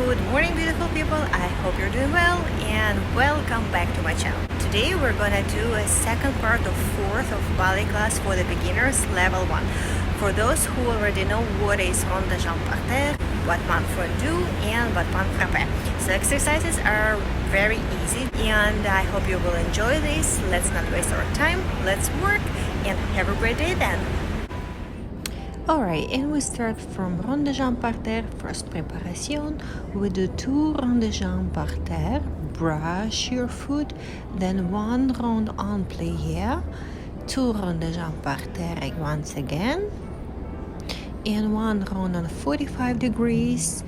Good morning, beautiful people. I hope you're doing well and welcome back to my channel. Today we're gonna do a second part of fourth of ballet class for the beginners, level 1. For those who already know what is rond de jambe parterre, battement fondue and battement frappe. So exercises are very easy and I hope you will enjoy this. Let's not waste our time. Let's work and have a great day then. Alright, and we start from rond de jambe parterre, first preparation. We do 2 rond de jambe parterre, brush your foot, then 1 round en plié, 2 rond de jambe parterre once again, and 1 round on 45 degrees,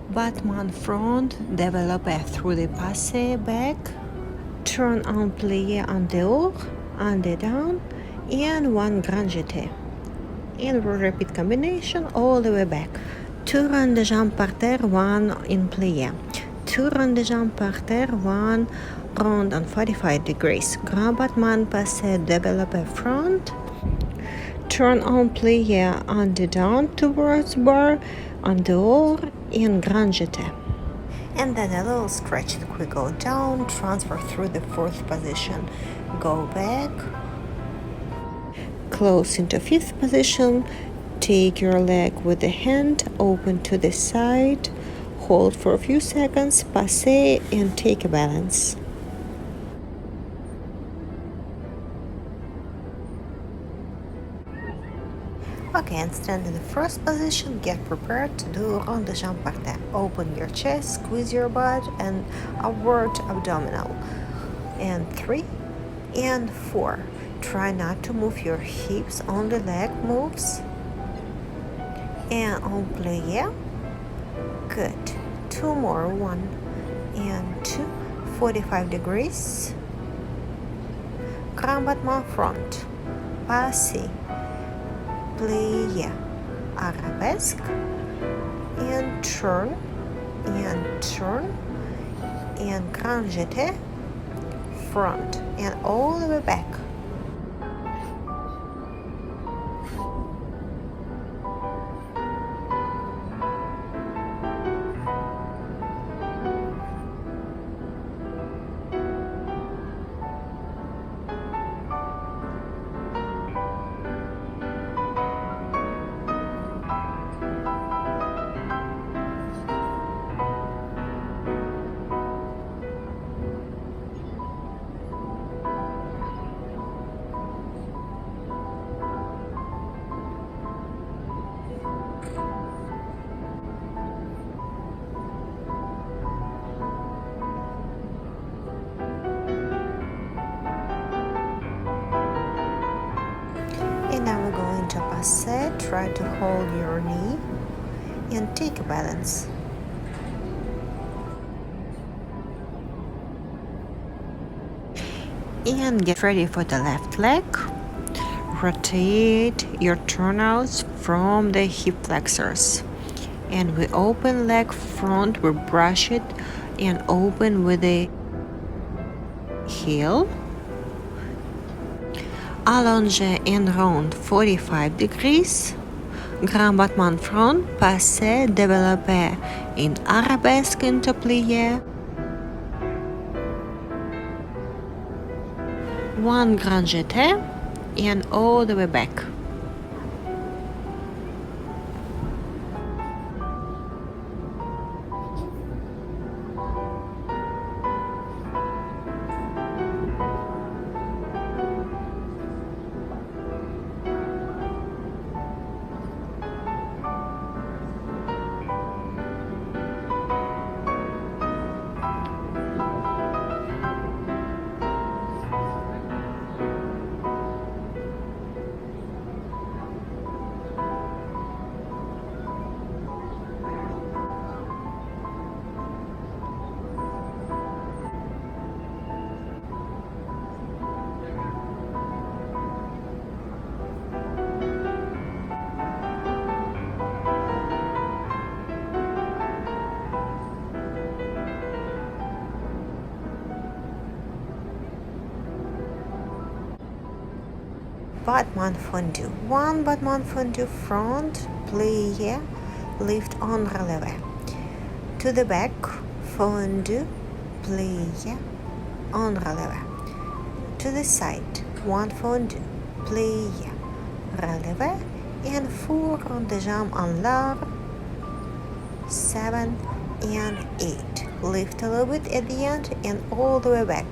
battement front, développé through the passé back, turn en plié en dehors, en dedans, and 1 grand jeté. And we'll repeat combination all the way back. 2 rond de jambe parterre, 1 in plié. 2 rond de jambe parterre, 1 round on 45 degrees. Grand battement passé développé front. Turn en plié en dedans towards bar, en dehors, and grand jeté. And then a little stretch. We go down, transfer through the 4th position. Go back. Close into 5th position, take your leg with the hand, open to the side, hold for a few seconds, passe and take a balance. Okay, and stand in the first position, get prepared to do rond de jambe parterre. Open your chest, squeeze your butt and upward abdominal. And 3 and 4. Try not to move your hips, only leg moves. And en plié. Good. 2 more. 1 and 2. 45 degrees. Grand battement front. Passé. Plié. Arabesque. And turn. And turn. And grand jeté. Front. And all the way back. And now we're going to passe. Try to hold your knee and take a balance. And get ready for the left leg. Rotate your turnouts from the hip flexors. And we open leg front, we brush it and open with the heel. Allongé and round 45 degrees. Grand battement front, passé, développé in arabesque into plié. 1 grand jeté and all the way back. Battement fondue. 1 battement fondue front, plié, lift en relevé. To the back, fondue, plie, en releve. To the side, 1 fondue, plie, releve, and 4 rond de jambe en large, 7 and 8. Lift a little bit at the end and all the way back.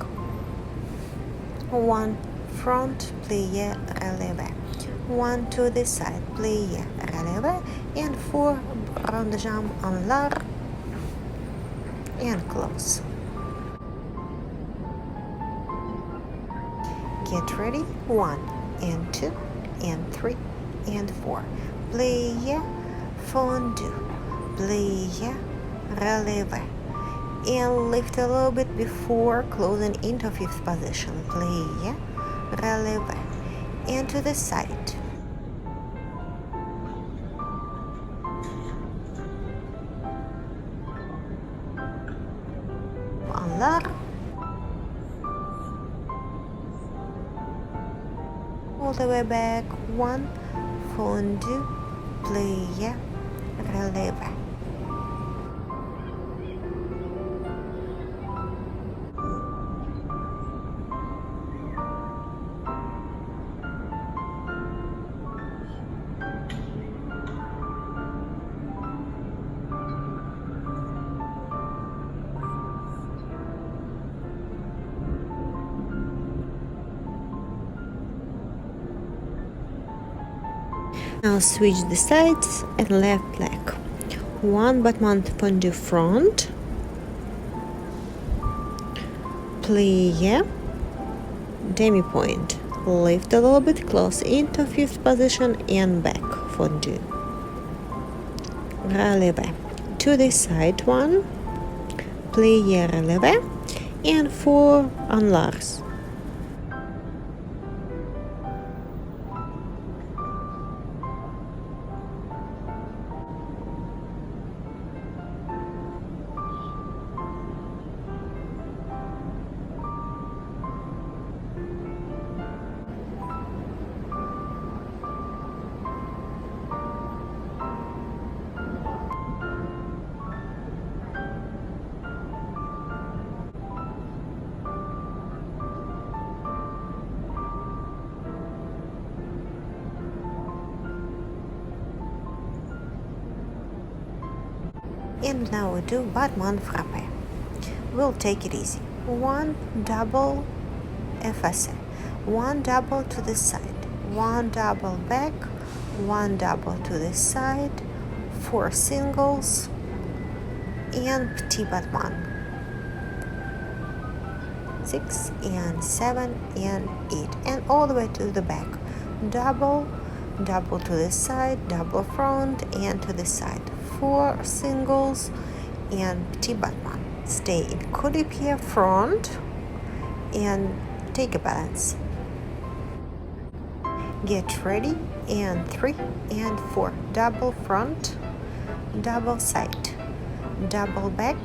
1 front, plie, releve. 1 to the side, plie, releve, and 4 rond de jambe en large and close. Get ready. 1 and 2 and 3 and 4. Plie, fondue, plie, releve, and lift a little bit before closing into 5th position. Plie, releve, and to the side. En large. All the way back. 1 fondue, plie, releve. Now switch the sides and left leg. 1 battement fondue front, plie, demi point. Lift a little bit close into 5th position and back fondue. Releve. To the side 1, plie, releve, and 4 en large. And now we do battement frappe. We'll take it easy. 1 double effacé, 1 double to the side, 1 double back, 1 double to the side, 4 singles, and petit battement. 6 and 7 and 8, and all the way to the back. Double, double to the side, double front and to the side. 4 singles and petit battement. Stay in coup de pied front and take a balance. Get ready. And 3 and 4. Double front, double side, double back,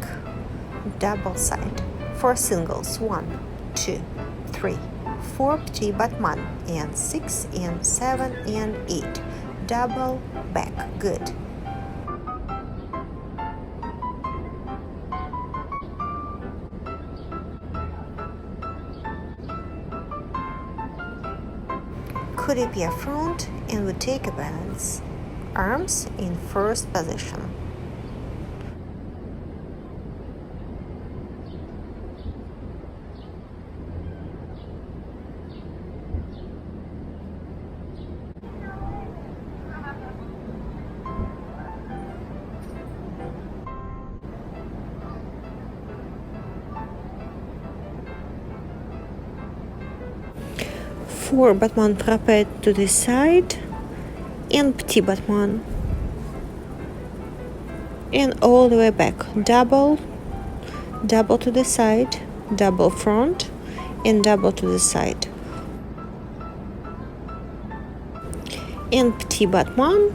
double side. 4 singles. 1, 2, 3, 4 petit battement, and 6 and 7 and 8. Double back. Good. Coup de pied front, and we take a balance. Arms in first position. Four battement frappe to the side and petit battement, and all the way back. Double, double to the side, double front, and double to the side. And petit battement.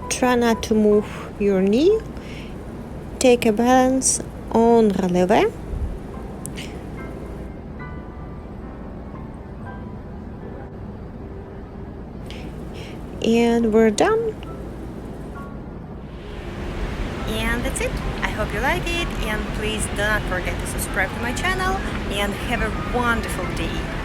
Try not to move your knee. Take a balance on releve. And we're done. And that's that's it. I hope you like it, and please do not forget to subscribe to my channel, and have a wonderful day.